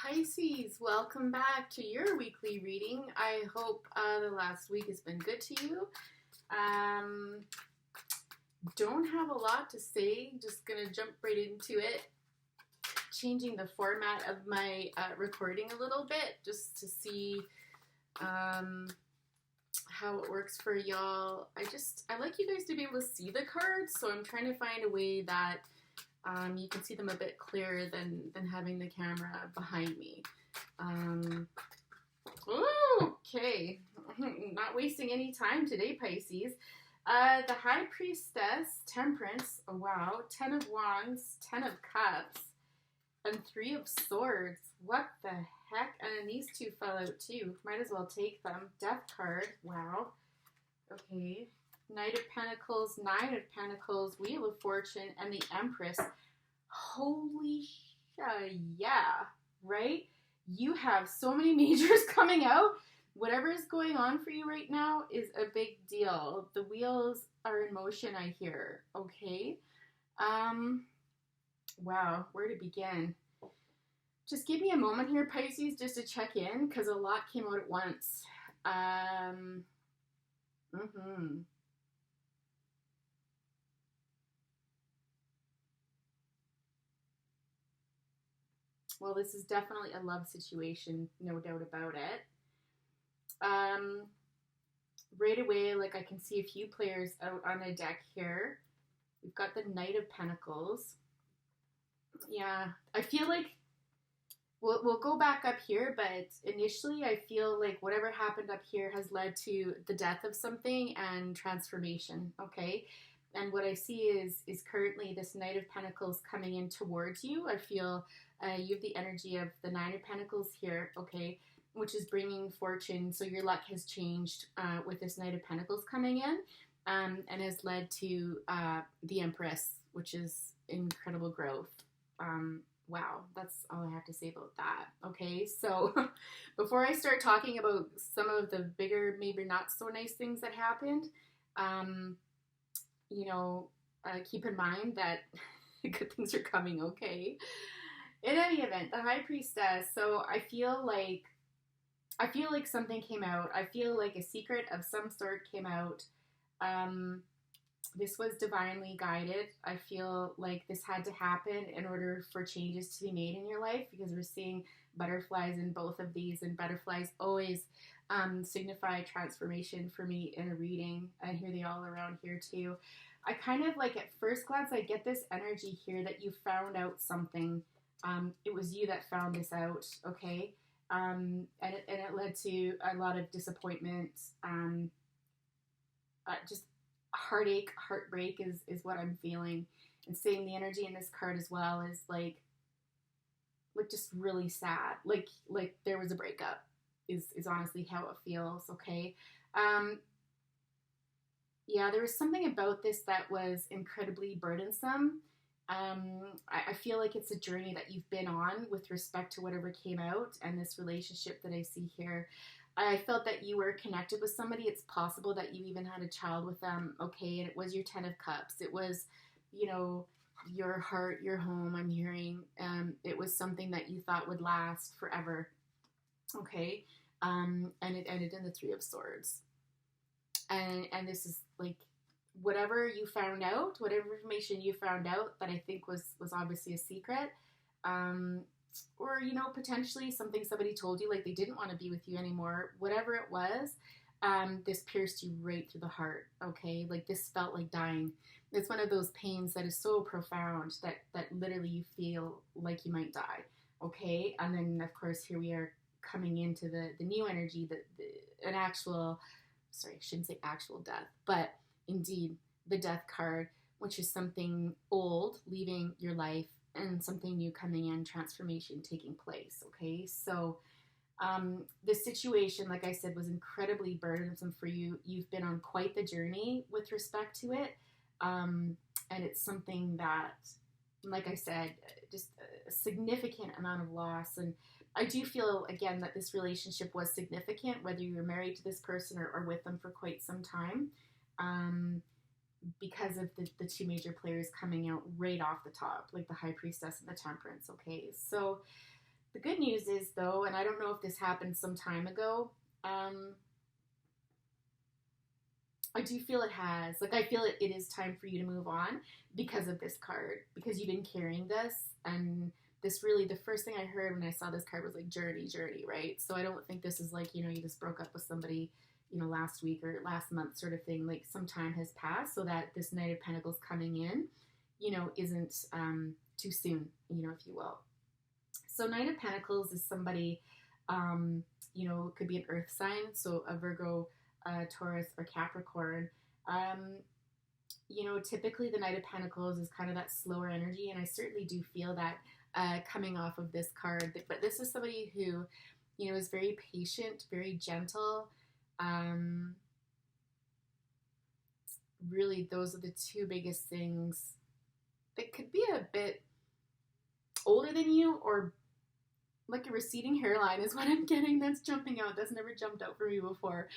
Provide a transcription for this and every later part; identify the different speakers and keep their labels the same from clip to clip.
Speaker 1: Pisces, welcome back to your weekly reading. I hope the last week has been good to you. Don't have a lot to say, just gonna jump right into it. Changing the format of my recording a little bit just to see how it works for y'all. I like you guys to be able to see the cards, so I'm trying to find a way that you can see them a bit clearer than having the camera behind me. Okay, not wasting any time today, Pisces. The High Priestess, Temperance, oh wow, 10 of Wands, 10 of Cups, and 3 of Swords. What the heck? And then these two fell out too. Might as well take them. Death card, wow. Okay. Knight of Pentacles, 9 of Pentacles, Wheel of Fortune, and the Empress. Holy yeah, right? You have so many majors coming out. Whatever is going on for you right now is a big deal. The wheels are in motion, I hear. Okay. Wow, where to begin? Just give me a moment here, Pisces, just to check in, because a lot came out at once. Well, this is definitely a love situation, no doubt about it. Right away, like I can see a few players out on a deck here. We've got the Knight of Pentacles. Yeah, I feel like we'll go back up here, but initially I feel like whatever happened up here has led to the death of something and transformation, okay? And what I see is currently this Knight of Pentacles coming in towards you. I feel you have the energy of the 9 of Pentacles here, okay, which is bringing fortune. So your luck has changed with this Knight of Pentacles coming in and has led to the Empress, which is incredible growth. Wow, that's all I have to say about that. Okay, so before I start talking about some of the bigger, maybe not so nice things that happened, keep in mind that good things are coming, okay? In any event, the High Priestess, so I feel like something came out. I feel like a secret of some sort came out. This was divinely guided. I feel like this had to happen in order for changes to be made in your life, because we're seeing butterflies in both of these, and butterflies always signify transformation for me in a reading. I hear they all around here too. I kind of like, at first glance, I get this energy here that you found out something. It was you that found this out, okay? And it led to a lot of disappointment, just heartache, heartbreak is what I'm feeling. And seeing the energy in this card as well is like just really sad. Like there was a breakup is honestly how it feels, okay? Yeah, there was something about this that was incredibly burdensome. I feel like it's a journey that you've been on with respect to whatever came out and this relationship that I see here. I felt that you were connected with somebody. It's possible that you even had a child with them, okay? And it was your 10 of Cups. It was, your heart, your home, I'm hearing. It was something that you thought would last forever, okay? And it ended in the 3 of Swords. And this is like, whatever you found out, whatever information you found out that I think was obviously a secret, or, potentially something somebody told you, like they didn't want to be with you anymore, whatever it was, this pierced you right through the heart, okay? Like this felt like dying. It's one of those pains that is so profound that literally you feel like you might die, okay? And then, of course, here we are coming into the new energy, an actual, sorry, I shouldn't say actual death, but indeed the Death card, which is something old leaving your life and something new coming in, transformation taking place, okay? So this situation, like I said, was incredibly burdensome for you. You've been on quite the journey with respect to it, and it's something that, like I said, just a significant amount of loss. And I do feel, again, that this relationship was significant, whether you were married to this person or with them for quite some time, because of the 2 major players coming out right off the top, like the High Priestess and the Temperance, okay? So The good news is, though, and I don't know if this happened some time ago, I do feel it has. Like, I feel it is time for you to move on because of this card, because you've been carrying this. And this really, the first thing I heard when I saw this card was like journey, journey, right? So I don't think this is like, you just broke up with somebody, last week or last month sort of thing. Like, some time has passed, so that this Knight of Pentacles coming in, isn't too soon, if you will. So Knight of Pentacles is somebody, could be an earth sign, so a Virgo, Taurus, or Capricorn. Typically the Knight of Pentacles is kind of that slower energy, and I certainly do feel that coming off of this card. But this is somebody who, is very patient, very gentle. Really, those are the two biggest things. That could be a bit older than you, or like a receding hairline is what I'm getting. That's jumping out. That's never jumped out for me before.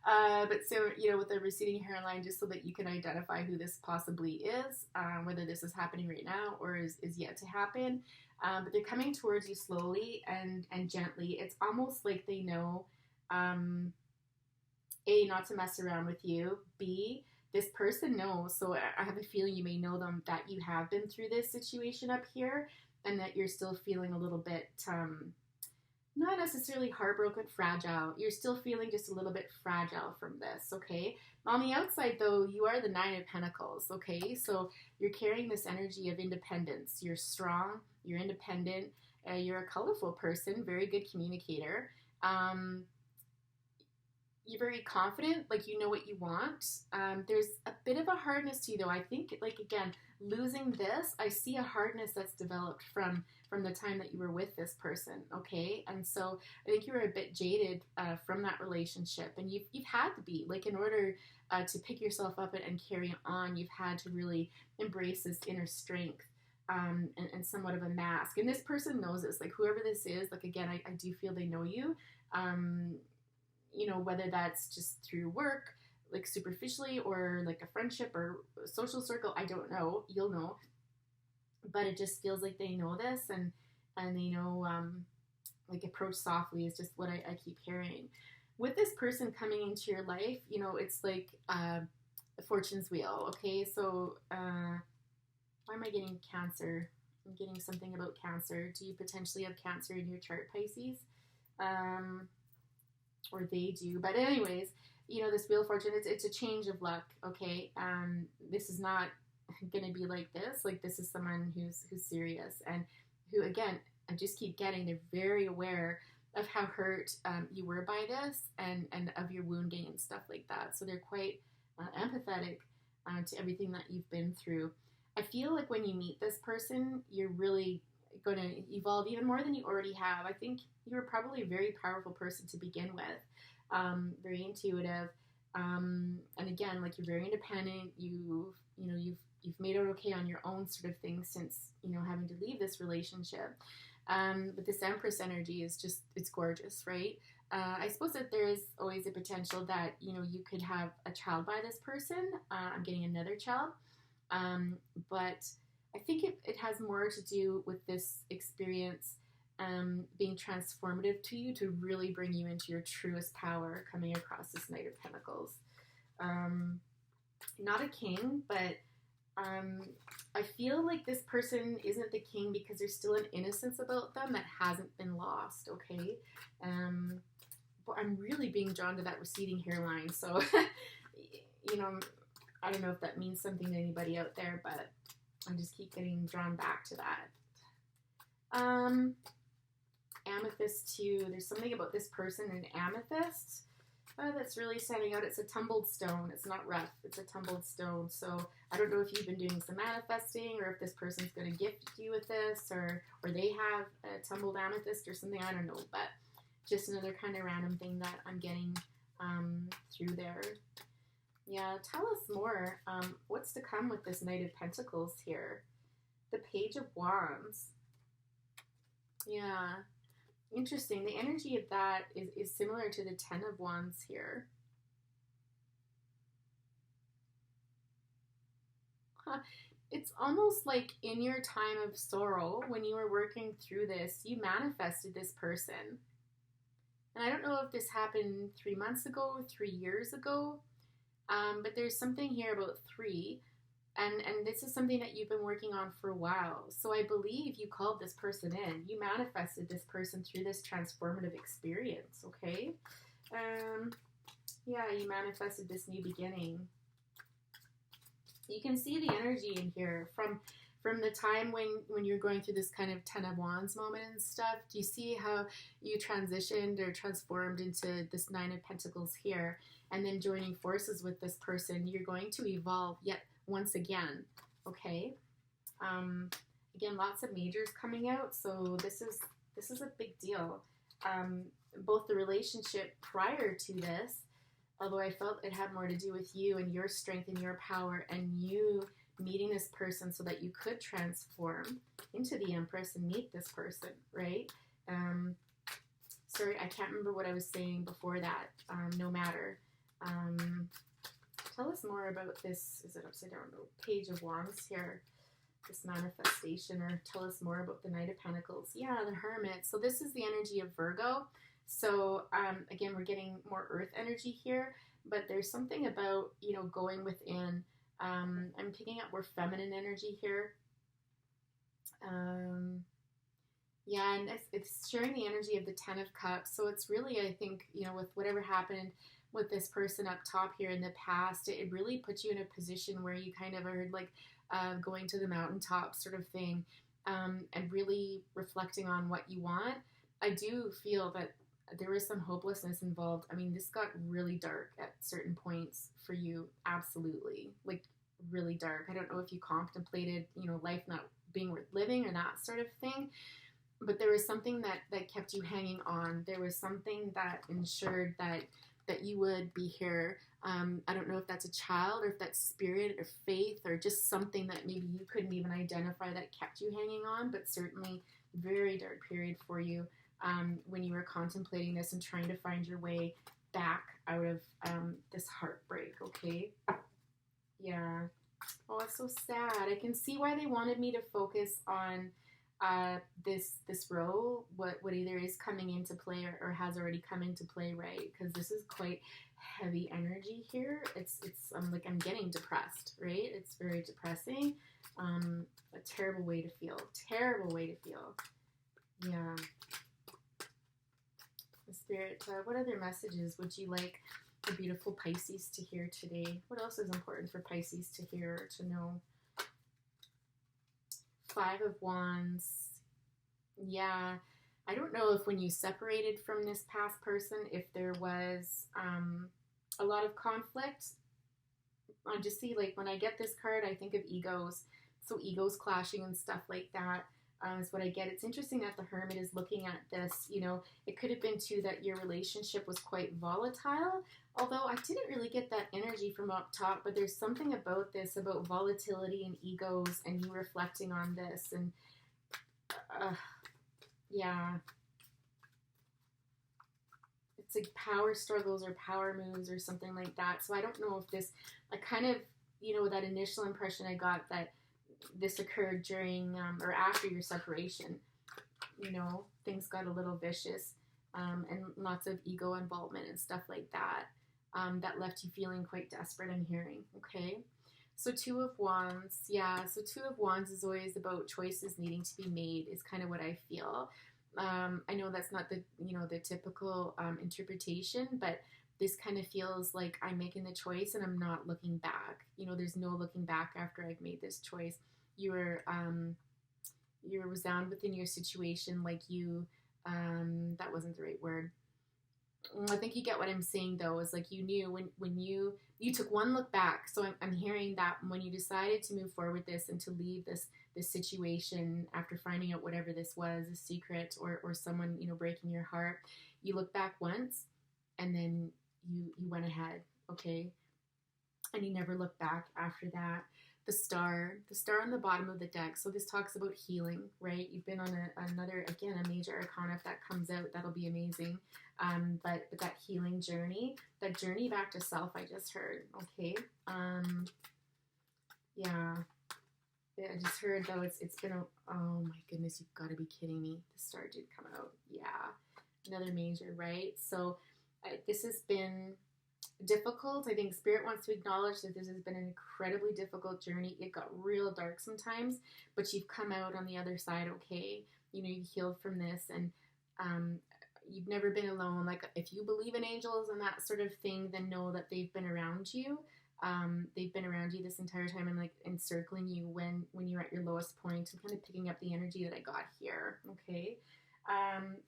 Speaker 1: But so, with a receding hairline, just so that you can identify who this possibly is, whether this is happening right now or is yet to happen. But they're coming towards you slowly and gently. It's almost like they know, A, not to mess around with you. B, this person knows. So I have a feeling you may know them, that you have been through this situation up here, and that you're still feeling a little bit, not necessarily heartbroken, fragile. You're still feeling just a little bit fragile from this, okay? On the outside, though, you are the Nine of Pentacles, okay? So you're carrying this energy of independence. You're strong, you're independent, you're a colorful person, very good communicator. You're very confident, like you know what you want. There's a bit of a hardness to you, though. I think, like, again, losing this, I see a hardness that's developed from the time that you were with this person, okay? And so I think you were a bit jaded from that relationship, and you've had to be, like, in order to pick yourself up and carry on, you've had to really embrace this inner strength. And somewhat of a mask. And this person knows this, like, whoever this is, like, again, I do feel they know you. Whether that's just through work, like superficially, or like a friendship or a social circle, I don't know. You'll know. But it just feels like they know this, and they know, like, approach softly is just what I keep hearing. With this person coming into your life, it's like the fortune's wheel, okay? So, why am I getting Cancer? I'm getting something about Cancer. Do you potentially have Cancer in your chart, Pisces? Or they do. But anyways, this Wheel of Fortune, it's a change of luck, okay? This is not going to be like this. Like, this is someone who's serious, and who, again, I just keep getting, they're very aware of how hurt you were by this, and of your wounding and stuff like that. So they're quite empathetic to everything that you've been through. I feel like when you meet this person, you're really going to evolve even more than you already have. I think you're probably a very powerful person to begin with, very intuitive, and again, like, you're very independent. You've made it okay on your own sort of thing since having to leave this relationship. But this Empress energy is just, it's gorgeous, right? I suppose that there is always a potential that you could have a child by this person. I'm getting another child. But I think it has more to do with this experience being transformative to you, to really bring you into your truest power, coming across this Knight of Pentacles. Not a king, but I feel like this person isn't the king because there's still an innocence about them that hasn't been lost, okay? But I'm really being drawn to that receding hairline, so, I don't know if that means something to anybody out there, but I just keep getting drawn back to that. Amethyst too. There's something about this person in amethyst that's really standing out. It's a tumbled stone. It's not rough. It's a tumbled stone. So I don't know if you've been doing some manifesting, or if this person's going to gift you with this, or they have a tumbled amethyst or something. I don't know, but just another kind of random thing that I'm getting through there. Yeah, tell us more. What's to come with this Knight of Pentacles here? The Page of Wands. Yeah, interesting. The energy of that is similar to the Ten of Wands here. Huh. It's almost like in your time of sorrow, when you were working through this, you manifested this person. And I don't know if this happened 3 months ago, 3 years ago, but there's something here about three. And this is something that you've been working on for a while. So I believe you called this person in. You manifested this person through this transformative experience, okay? Yeah, you manifested this new beginning. You can see the energy in here from the time when you're going through this kind of Ten of Wands moment and stuff. Do you see how you transitioned or transformed into this Nine of Pentacles here, and then joining forces with this person? You're going to evolve yet once again, okay? Again, lots of majors coming out, so this is a big deal. Both the relationship prior to this, although I felt it had more to do with you and your strength and your power and you meeting this person so that you could transform into the Empress and meet this person, right? Sorry, I can't remember what I was saying before that. No matter. Tell us more about this. Is it upside down? No, Page of Wands here. This manifestation, or tell us more about the Knight of Pentacles. Yeah, the Hermit. So this is the energy of Virgo. So again, we're getting more Earth energy here, but there's something about, you know, going within. I'm picking up more feminine energy here. Yeah, and it's sharing the energy of the Ten of Cups. So it's really, I think, you know, with whatever happened with this person up top here in the past, it really puts you in a position where you kind of are like going to the mountaintop sort of thing, and really reflecting on what you want. I do feel that there is some hopelessness involved. I mean, this got really dark at certain points for you. Absolutely. Like really dark. I don't know if you contemplated, you know, life not being worth living or that sort of thing, but there was something that kept you hanging on. There was something that ensured that you would be here. I don't know if that's a child or if that's spirit or faith or just something that maybe you couldn't even identify that kept you hanging on, but certainly very dark period for you. When you were contemplating this and trying to find your way back out of this heartbreak, okay? Yeah. Oh, it's so sad. I can see why they wanted me to focus on this row, what either is coming into play or has already come into play, right? Because this is quite heavy energy here. It's like I'm getting depressed, right? It's very depressing. A terrible way to feel. Terrible way to feel. Yeah. Spirit, what other messages would you like the beautiful Pisces to hear today? What else is important for Pisces to hear or to know? Five of Wands. Yeah, I don't know if when you separated from this past person, if there was a lot of conflict. I just see, like, when I get this card, I think of egos. So egos clashing and stuff like that. Is what I get. It's interesting that the Hermit is looking at this. You know, it could have been too that your relationship was quite volatile, although I didn't really get that energy from up top, but there's something about this, about volatility and egos and you reflecting on this. And yeah, it's like power struggles or power moves or something like that. So I don't know if this, I kind of, you know, that initial impression I got that this occurred during or after your separation. You know, things got a little vicious, and lots of ego involvement and stuff like that, that left you feeling quite desperate. I'm hearing, okay? So Two of Wands, yeah, so Two of Wands is always about choices needing to be made, is kind of what I feel. I know that's not the, you know, the typical interpretation, but this kind of feels like I'm making the choice and I'm not looking back. You know, there's no looking back after I've made this choice. You're resound within your situation, like you, that wasn't the right word. I think you get what I'm saying though, is like you knew when you took one look back. So I'm hearing that when you decided to move forward with this and to leave this situation after finding out whatever this was, a secret or someone, you know, breaking your heart, you look back once and then you went ahead, okay? And you never look back after that. The star on the bottom of the deck. So this talks about healing, right? You've been on another, again, a major arcana. If that comes out, that'll be amazing. But that healing journey, that journey back to self, I just heard, okay? Yeah. I just heard though it's been a, oh my goodness, you've got to be kidding me. The star did come out. Yeah, another major, right? So this has been difficult. I think Spirit wants to acknowledge that this has been an incredibly difficult journey. It got real dark sometimes, but you've come out on the other side okay. You know, you've healed from this, and um, you've never been alone. Like, if you believe in angels and that sort of thing, then know that they've been around you. They've been around you this entire time and like encircling you when you're at your lowest point and kind of picking up the energy that I got here. Okay.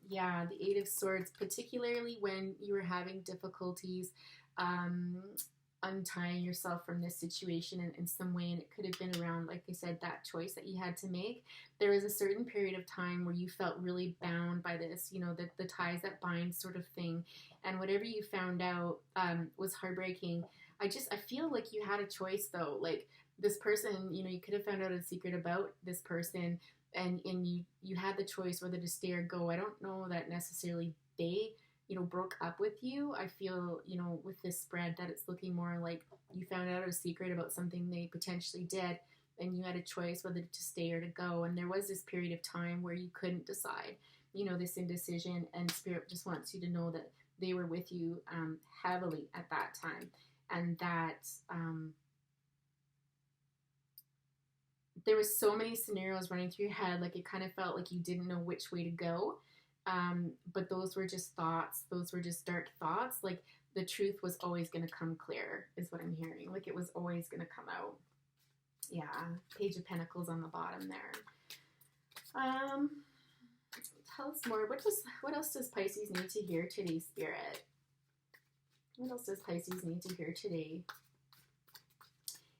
Speaker 1: Yeah, the Eight of Swords, particularly when you were having difficulties um, untying yourself from this situation in some way, and it could have been around, like I said, that choice that you had to make. There was a certain period of time where you felt really bound by this, you know, the ties that bind sort of thing, and whatever you found out was heartbreaking. I feel like you had a choice though, like this person, you know, you could have found out a secret about this person, and you had the choice whether to stay or go. I don't know that necessarily they, you know, broke up with you. I feel, you know, with this spread that it's looking more like you found out a secret about something they potentially did, and you had a choice whether to stay or to go. And there was this period of time where you couldn't decide, you know, this indecision, and Spirit just wants you to know that they were with you heavily at that time, and that there was so many scenarios running through your head, like it kind of felt like you didn't know which way to go. But those were just thoughts. Those were just dark thoughts. Like the truth was always going to come clear, is what I'm hearing. Like it was always going to come out. Yeah, Page of Pentacles on the bottom there. Tell us more. What else does Pisces need to hear today, Spirit? What else does Pisces need to hear today?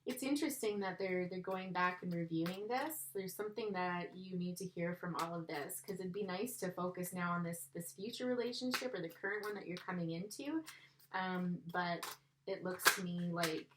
Speaker 1: It's interesting that they're going back and reviewing this. There's something that you need to hear from all of this, because it'd be nice to focus now on this future relationship or the current one that you're coming into. But it looks to me like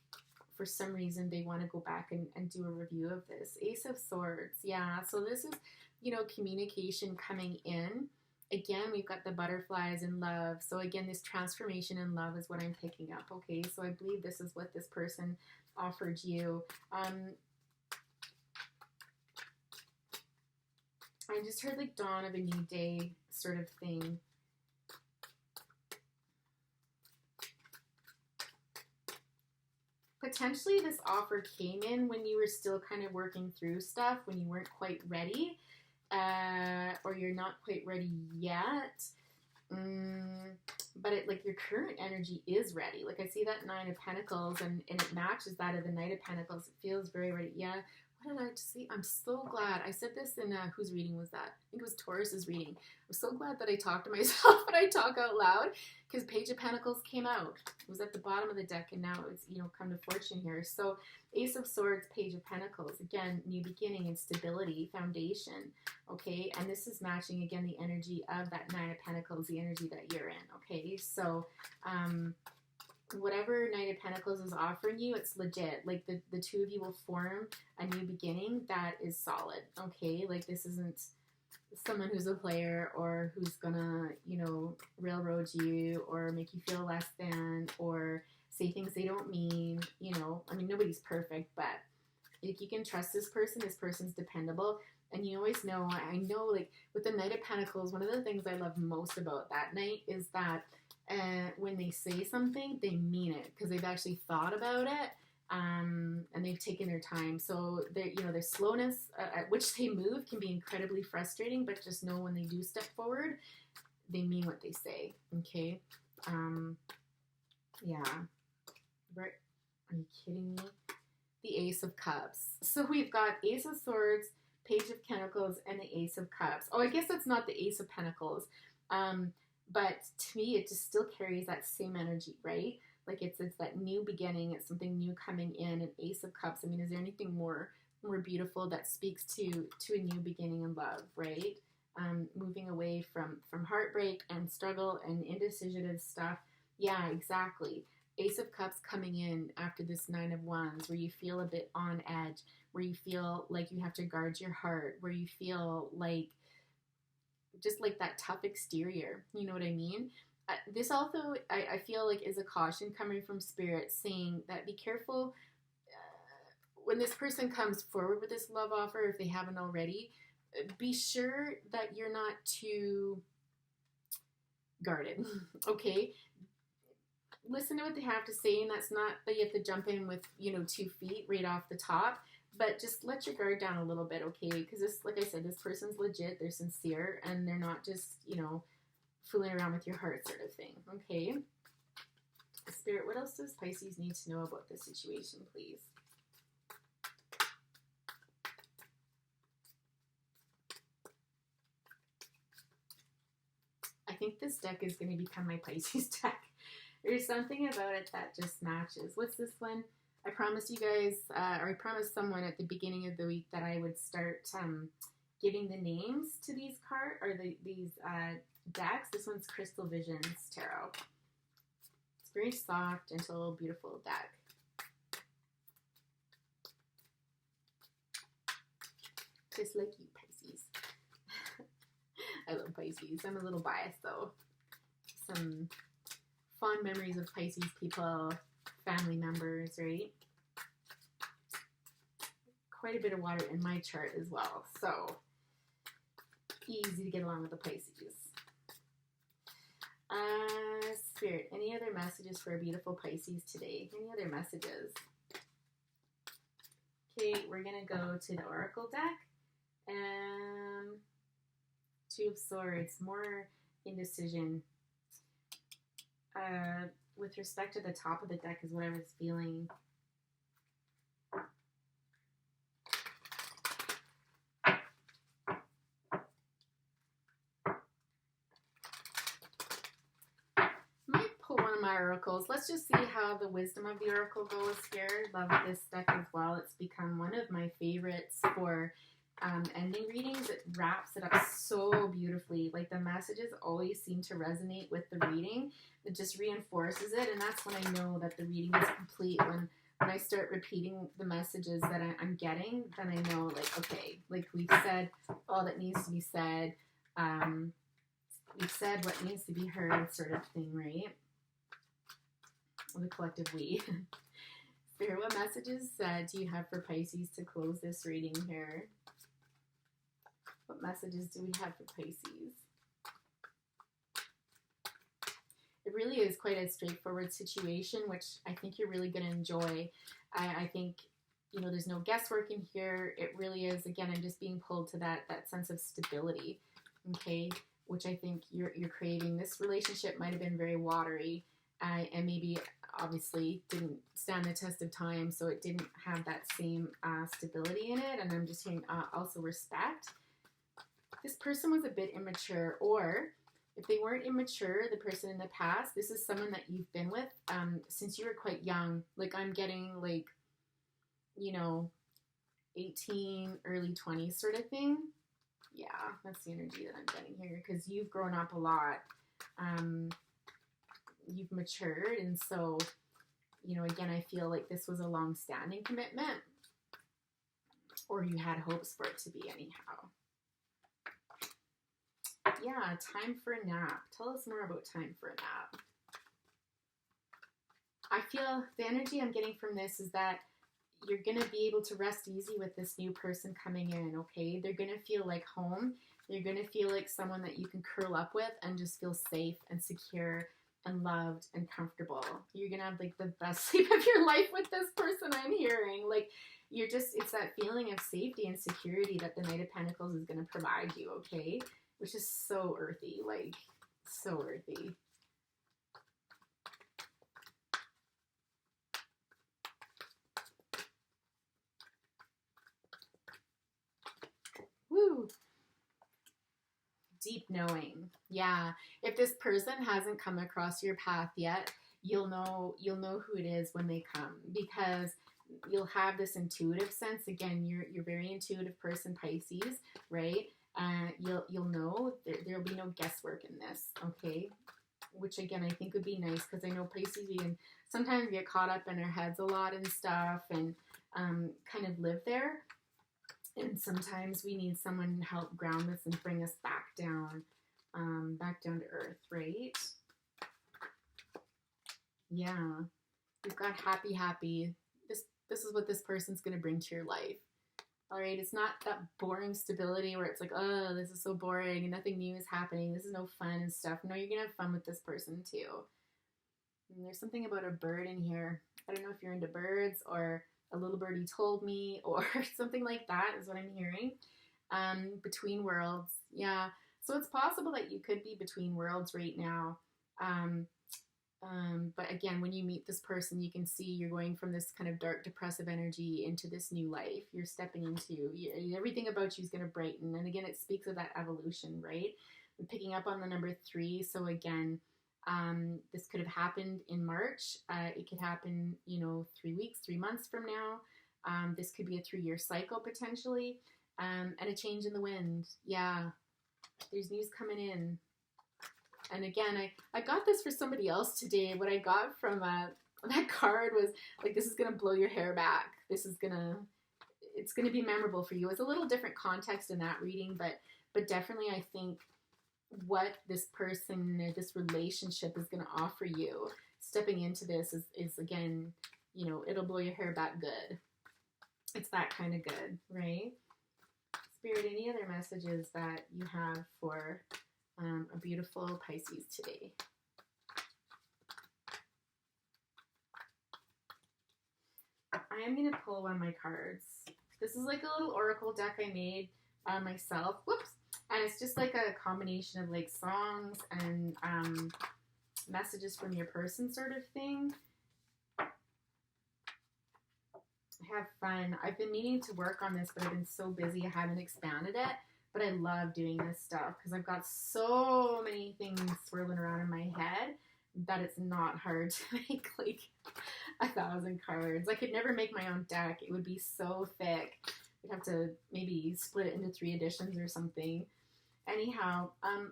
Speaker 1: for some reason they want to go back and do a review of this. Ace of Swords. Yeah, so this is, you know, communication coming in. Again, we've got the butterflies and love. So again, this transformation in love is what I'm picking up. Okay, so I believe this is what this person offered you. I just heard like dawn of a new day sort of thing. Potentially this offer came in when you were still kind of working through stuff, when you weren't quite ready, or you're not quite ready yet. But it, like, your current energy is ready. Like, I see that Nine of Pentacles, and it matches that of the Knight of Pentacles. It feels very ready. Yeah. What did I just see? I'm so glad. I said this in, whose reading was that? I think it was Taurus's reading. I'm so glad that I talked to myself and I talk out loud, because Page of Pentacles came out. It was at the bottom of the deck, and now it's, you know, come to fortune here. So Ace of Swords, Page of Pentacles. Again, new beginning and stability, foundation. Okay, and this is matching, again, the energy of that Nine of Pentacles, the energy that you're in. Okay, so whatever Knight of Pentacles is offering you, it's legit. Like the two of you will form a new beginning that is solid. Okay, like this isn't someone who's a player or who's gonna, you know, railroad you or make you feel less than or say things they don't mean. You know, I mean, nobody's perfect, but if you can trust this person, this person's dependable. And you always know, I know, like with the Knight of Pentacles, one of the things I love most about that Knight is that when they say something, they mean it, because they've actually thought about it, and they've taken their time. So their slowness at which they move can be incredibly frustrating, but just know when they do step forward, they mean what they say. Okay, yeah. Right? Are you kidding me? The Ace of Cups. So we've got Ace of Swords, Page of Pentacles, and the Ace of Cups. Oh, I guess that's not the Ace of Pentacles. But to me, it just still carries that same energy, right? Like it's that new beginning. It's something new coming in. An Ace of Cups. I mean, is there anything more beautiful that speaks to a new beginning in love, right? Moving away from heartbreak and struggle and indecision stuff. Yeah, exactly. Ace of Cups coming in after this Nine of Wands, where you feel a bit on edge, where you feel like you have to guard your heart, where you feel like just like that tough exterior, you know what I mean? This also, I feel like, is a caution coming from Spirit, saying that be careful when this person comes forward with this love offer, if they haven't already, be sure that you're not too guarded. Okay, listen to what they have to say, and that's not that you have to jump in with 2 feet right off the top, but just let your guard down a little bit, okay? Because this, like I said, this person's legit, they're sincere, and they're not just fooling around with your heart sort of thing. Okay, Spirit, what else does Pisces need to know about this situation, please? I think this deck is going to become my Pisces deck. There's something about it that just matches. What's this one? I promised you guys, or I promised someone at the beginning of the week that I would start giving the names to these cards, or these decks. This one's Crystal Visions Tarot. It's very soft, gentle, beautiful deck. Just like you, Pisces. I love Pisces. I'm a little biased though. Some fond memories of Pisces people, family members, right? Quite a bit of water in my chart as well, so easy to get along with the Pisces. Spirit, any other messages for a beautiful Pisces today? Any other messages? Okay, we're gonna go to the Oracle deck. Two of Swords, more indecision. With respect to the top of the deck is what I was feeling. Might pull one of my oracles. Let's just see how the wisdom of the oracle goes here. Love this deck as well. It's become one of my favorites for ending readings. It wraps it up so beautifully. Like, the messages always seem to resonate with the reading. It just reinforces it, and that's when I know that the reading is complete. When I start repeating the messages that I'm getting, then I know, like, okay, like, we've said all that needs to be said. We've said what needs to be heard, sort of thing, right? The collective we. Spirit, what messages do you have for Pisces to close this reading here? What messages do we have for Pisces? It really is quite a straightforward situation, which I think you're really going to enjoy. I think, there's no guesswork in here. It really is, again, I'm just being pulled to that sense of stability, okay, which I think you're craving. This relationship might have been very watery, and maybe obviously didn't stand the test of time, so it didn't have that same stability in it. And I'm just hearing also respect. This person was a bit immature, or if they weren't immature, the person in the past, this is someone that you've been with since you were quite young. Like, I'm getting, like, 18, early 20s sort of thing. Yeah, that's the energy that I'm getting here, because you've grown up a lot. You've matured, and so, again, I feel like this was a long-standing commitment, or you had hopes for it to be anyhow. Yeah, time for a nap. Tell us more about time for a nap. I feel the energy I'm getting from this is that you're going to be able to rest easy with this new person coming in, okay? They're going to feel like home. You're going to feel like someone that you can curl up with and just feel safe and secure and loved and comfortable. You're going to have, like, the best sleep of your life with this person, I'm hearing. Like, it's that feeling of safety and security that the Knight of Pentacles is going to provide you, okay? Which is so earthy, like, so earthy. Woo! Deep knowing. Yeah. If this person hasn't come across your path yet, you'll know who it is when they come, because you'll have this intuitive sense. Again, you're a very intuitive person, Pisces, right? You'll know there'll be no guesswork in this, okay? Which, again, I think would be nice, because I know Pisces, we can sometimes get caught up in our heads a lot and stuff, and kind of live there. And sometimes we need someone to help ground us and bring us back down to earth, right? Yeah. We've got happy. This This is what this person's going to bring to your life. All right, it's not that boring stability where it's like, oh, this is so boring and nothing new is happening. This is no fun and stuff. No, you're going to have fun with this person too. And there's something about a bird in here. I don't know if you're into birds or a little birdie told me or something like that is what I'm hearing. Between worlds. Yeah. So it's possible that you could be between worlds right now. But again, when you meet this person, you can see you're going from this kind of dark, depressive energy into this new life. You're stepping into everything about you is going to brighten. And again, it speaks of that evolution, right? I'm picking up on the number 3. So again, this could have happened in March. It could happen, 3 weeks, 3 months from now. This could be a 3-year cycle potentially. And a change in the wind. Yeah, there's news coming in. And again, I got this for somebody else today. What I got from that card was like, this is going to blow your hair back. It's going to be memorable for you. It's a little different context in that reading, but definitely I think what this person, this relationship is going to offer you stepping into this is again, it'll blow your hair back good. It's that kind of good, right? Spirit, any other messages that you have for a beautiful Pisces today? I am going to pull one of my cards. This is like a little oracle deck I made myself. Whoops. And it's just like a combination of like songs and messages from your person sort of thing. Have fun. I've been meaning to work on this, but I've been so busy I haven't expanded it. But I love doing this stuff because I've got so many things swirling around in my head that it's not hard to make like 1,000 cards. I could never make my own deck. It would be so thick. I'd have to maybe split it into 3 editions or something. Anyhow,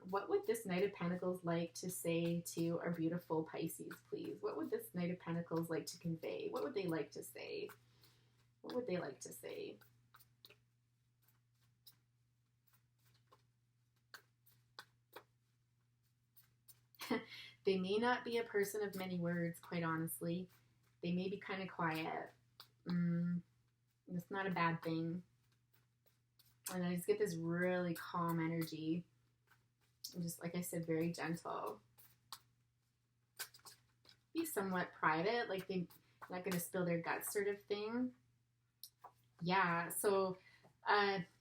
Speaker 1: what would this Knight of Pentacles like to say to our beautiful Pisces, please? What would this Knight of Pentacles like to convey? What would they like to say? What would they like to say? They may not be a person of many words, quite honestly. They may be kind of quiet. It's not a bad thing. And I just get this really calm energy. And just, like I said, very gentle. Be somewhat private, like they're not going to spill their guts sort of thing. Yeah, so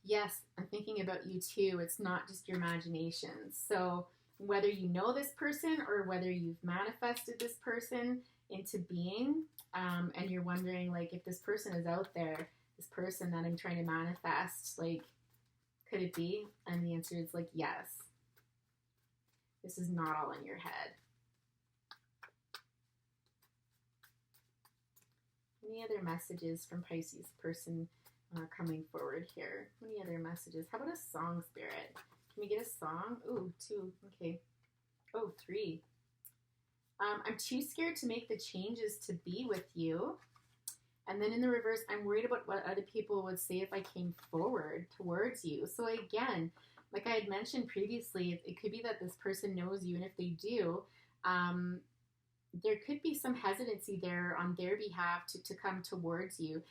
Speaker 1: yes, I'm thinking about you too. It's not just your imagination. So whether you know this person or whether you've manifested this person into being, and you're wondering like if this person is out there, this person that I'm trying to manifest, like could it be? And the answer is like yes. This is not all in your head. Any other messages from Pisces person coming forward here? Any other messages? How about a song, Spirit? Can we get a song? Ooh, 2. Okay. Oh, 3. I'm too scared to make the changes to be with you. And then in the reverse, I'm worried about what other people would say if I came forward towards you. So again, like I had mentioned previously, it could be that this person knows you. And if they do, there could be some hesitancy there on their behalf to come towards you.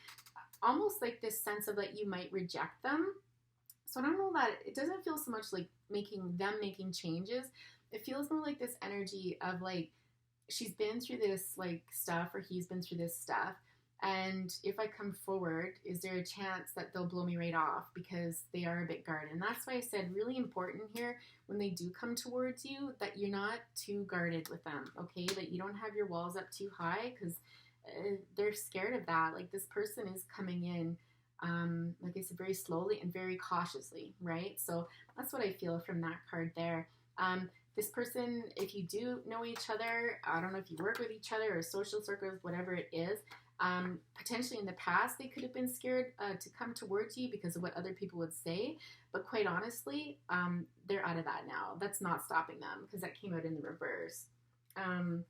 Speaker 1: Almost like this sense of that you might reject them. So I don't know that it doesn't feel so much like making changes. It feels more like this energy of like, she's been through this like stuff or he's been through this stuff. And if I come forward, is there a chance that they'll blow me right off because they are a bit guarded? And that's why I said really important here when they do come towards you that you're not too guarded with them, okay? That you don't have your walls up too high because they're scared of that. Like this person is coming in, like I said, very slowly and very cautiously, right? So that's what I feel from that card there. This person, if you do know each other, I don't know if you work with each other or social circles, whatever it is, potentially in the past they could have been scared to come towards you because of what other people would say, but quite honestly, they're out of that now. That's not stopping them because that came out in the reverse. And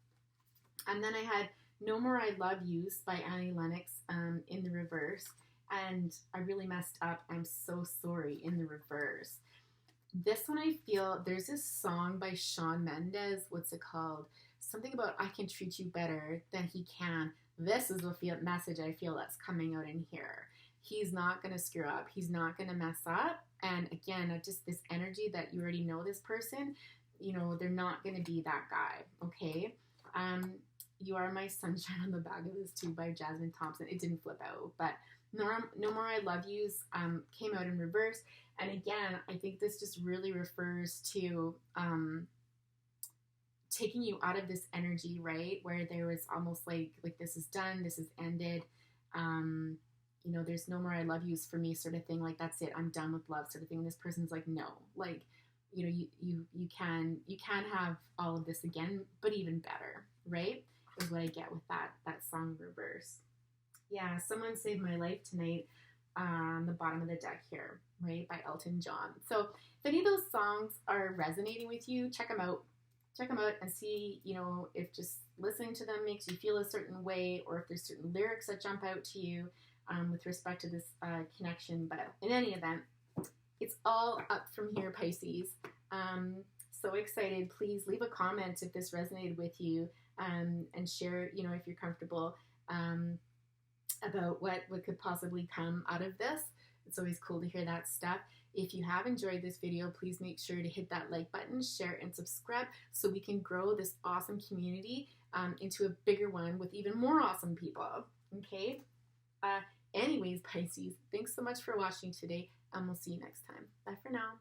Speaker 1: then I had No More I Love Yous by Annie Lennox in the reverse, and I really messed up. I'm so sorry in the reverse. This one I feel, there's this song by Shawn Mendes, what's it called? Something about I can treat you better than he can. this is the message I feel that's coming out in here. He's not going to screw up. He's not going to mess up. And again, just this energy that you already know this person, you know, they're not going to be that guy. Okay. You Are My Sunshine on the back of this too by Jasmine Thompson. It didn't flip out, but No More I Love Yous came out in reverse. And again, I think this just really refers to taking you out of this energy, right? Where there was almost like this is done, this is ended. You know, there's no more I love yous for me sort of thing. Like, that's it, I'm done with love sort of thing. And this person's like, no, like, you know, you can have all of this again, but even better, right? Is what I get with that song reverse. Yeah, Someone Saved My Life Tonight on the bottom of the deck here, right, by Elton John. So if any of those songs are resonating with you, check them out. Check them out and see, you know, if just listening to them makes you feel a certain way, or if there's certain lyrics that jump out to you with respect to this connection. But in any event, it's all up from here, Pisces. So excited. Please leave a comment if this resonated with you, and share, you know, if you're comfortable, about what could possibly come out of this. It's always cool to hear that stuff. If you have enjoyed this video, please make sure to hit that like button, share, and subscribe so we can grow this awesome community into a bigger one with even more awesome people. Okay? Anyways, Pisces, thanks so much for watching today, and we'll see you next time. Bye for now.